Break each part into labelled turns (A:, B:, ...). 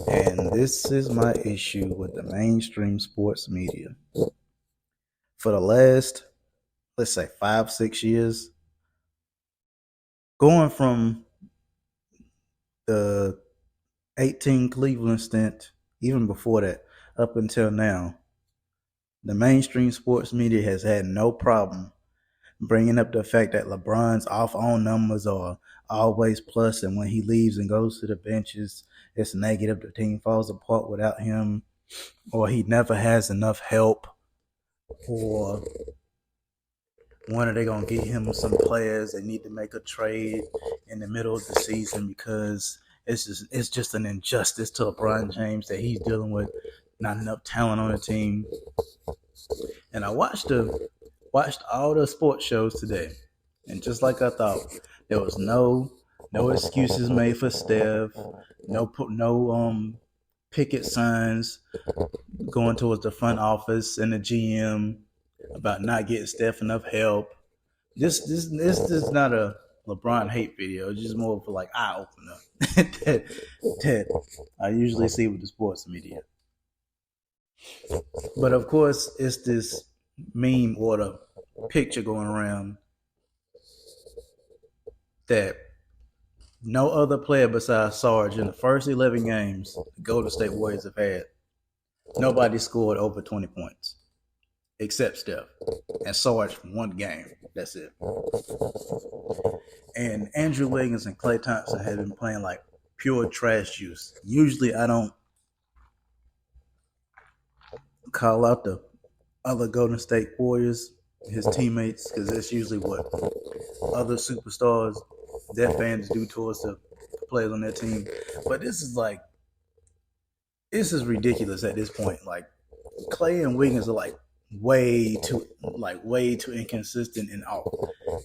A: And this is my issue with the mainstream sports media. For the last, let's say, 5, 6 years, going from the 18 Cleveland stint, even before that, up until now, the mainstream sports media has had no problem bringing up the fact that LeBron's off on numbers are always plus, and when he leaves and goes to the benches, it's negative. The team falls apart without him, or he never has enough help, or when are they gonna get him some players? They need to make a trade in the middle of the season because it's just an injustice to LeBron James that he's dealing with not enough talent on the team. And I watched all the sports shows today, and just like I thought, there was no excuses made for Steph, no picket signs going towards the front office and the GM about not getting Steph enough help. This is not a LeBron hate video. It's just more of like eye opener that I usually see with the sports media. But of course, it's this meme or the picture going around that no other player besides Sarge in the first 11 games the Golden State Warriors have had, nobody scored over 20 points except Steph. And Sarge one game. That's it. And Andrew Wiggins and Klay Thompson have been playing like pure trash juice. Usually I don't call out the other Golden State Warriors, his teammates, because that's usually what other superstars, their fans do towards the players on their team. But this is ridiculous at this point. Like Klay and Wiggins are way too inconsistent and off.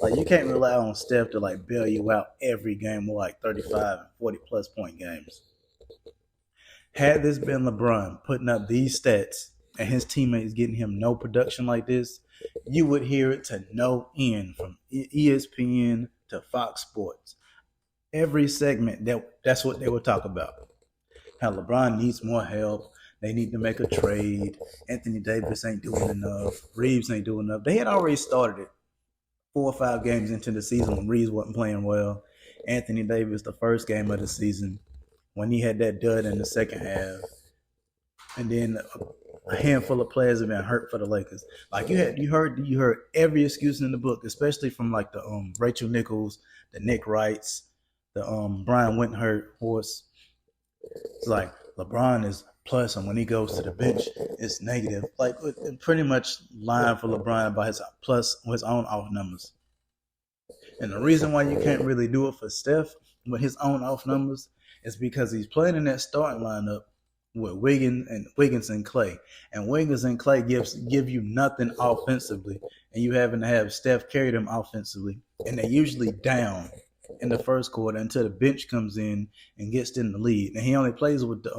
A: Like you can't rely on Steph to like bail you out every game with like 35 and 40 plus point games. Had this been LeBron putting up these stats and his teammates getting him no production like this, you would hear it to no end from ESPN to Fox Sports. Every segment that's what they would talk about. How LeBron needs more help. They need to make a trade. Anthony Davis ain't doing enough. Reeves ain't doing enough. They had already started it 4 or 5 games into the season when Reeves wasn't playing well. Anthony Davis, the first game of the season, when he had that dud in the second half. And then a handful of players have been hurt for the Lakers. Like you heard every excuse in the book, especially from like the Rachel Nichols, the Nick Wrights, the Brian Windhurt horse. It's like LeBron is plus, and when he goes to the bench, it's negative. Like pretty much lying for LeBron about his plus his own off numbers. And the reason why you can't really do it for Steph with his own off numbers is because he's playing in that starting lineup with Wiggins and Klay. And Wiggins and Klay give you nothing offensively. And you having to have Steph carry them offensively. And they're usually down in the first quarter until the bench comes in and gets in the lead. And he only plays with the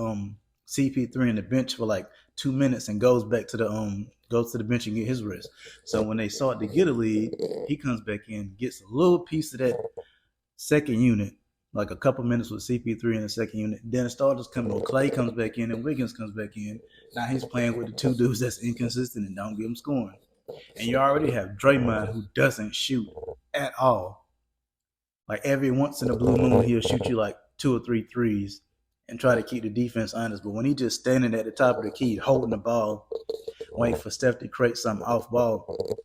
A: CP3 in the bench for like 2 minutes and goes to the bench and get his rest. So when they start to get a lead, he comes back in, gets a little piece of that second unit, like a couple minutes with CP3 in the second unit. Then the starters come in. Klay comes back in and Wiggins comes back in. Now he's playing with the two dudes that's inconsistent and don't get him scoring. And you already have Draymond who doesn't shoot at all. Like every once in a blue moon, he'll shoot you like 2 or 3 threes and try to keep the defense honest. But when he's just standing at the top of the key, holding the ball, waiting for Steph to create something off ball,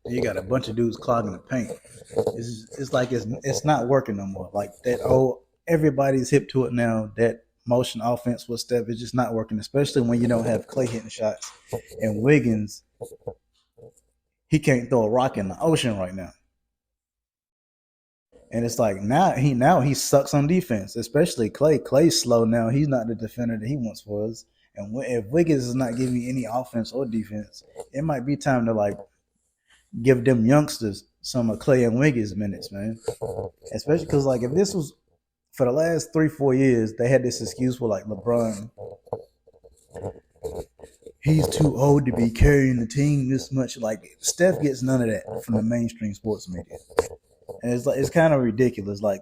A: and you got a bunch of dudes clogging the paint. It's like it's not working no more. Like that everybody's hip to it now. That motion offense with Steph is just not working, especially when you don't have Klay hitting shots. And Wiggins, he can't throw a rock in the ocean right now. And it's like now he sucks on defense, especially Klay. Clay's slow now. He's not the defender that he once was. And if Wiggins is not giving you any offense or defense, it might be time to like give them youngsters some of Klay and Wiggins minutes, man. Especially because like if this was for the last 3 4 years, they had this excuse for like LeBron. He's too old to be carrying the team this much. Like Steph gets none of that from the mainstream sports media. And it's kind of ridiculous. Like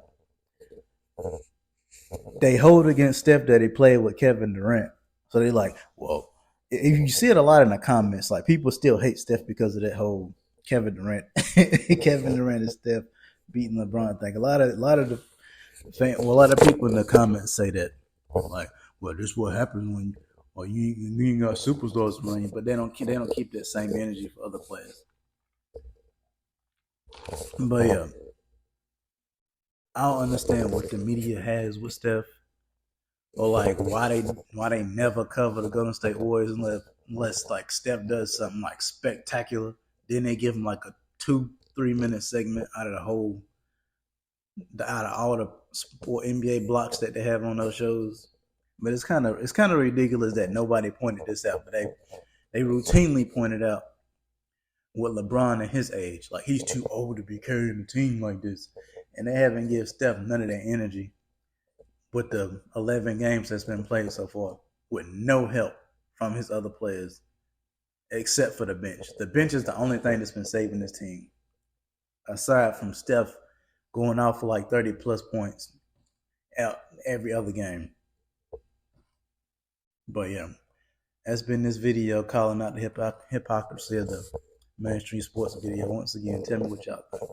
A: they hold against Steph that he played with Kevin Durant. So they like, well, if you see it a lot in the comments, like people still hate Steph because of that whole Kevin Durant, Kevin Durant and Steph beating LeBron thing. A lot of people in the comments say that, like, well, this is what happens when, well, you ain't got superstars around you, but they don't keep that same energy for other players. But yeah, I don't understand what the media has with Steph, or like why they never cover the Golden State Warriors unless like Steph does something like spectacular. Then they give him like a 2-3 minute segment out of all the sport NBA blocks that they have on those shows. But it's kind of ridiculous that nobody pointed this out, but they routinely pointed out with LeBron at his age, like he's too old to be carrying a team like this, and they haven't given Steph none of that energy with the 11 games that's been played so far, with no help from his other players except for the bench. The bench is the only thing that's been saving this team, aside from Steph going off for like 30 plus points every other game. But yeah, that's been this video calling out the hypocrisy of the mainstream sports video. Once again, tell me what y'all think.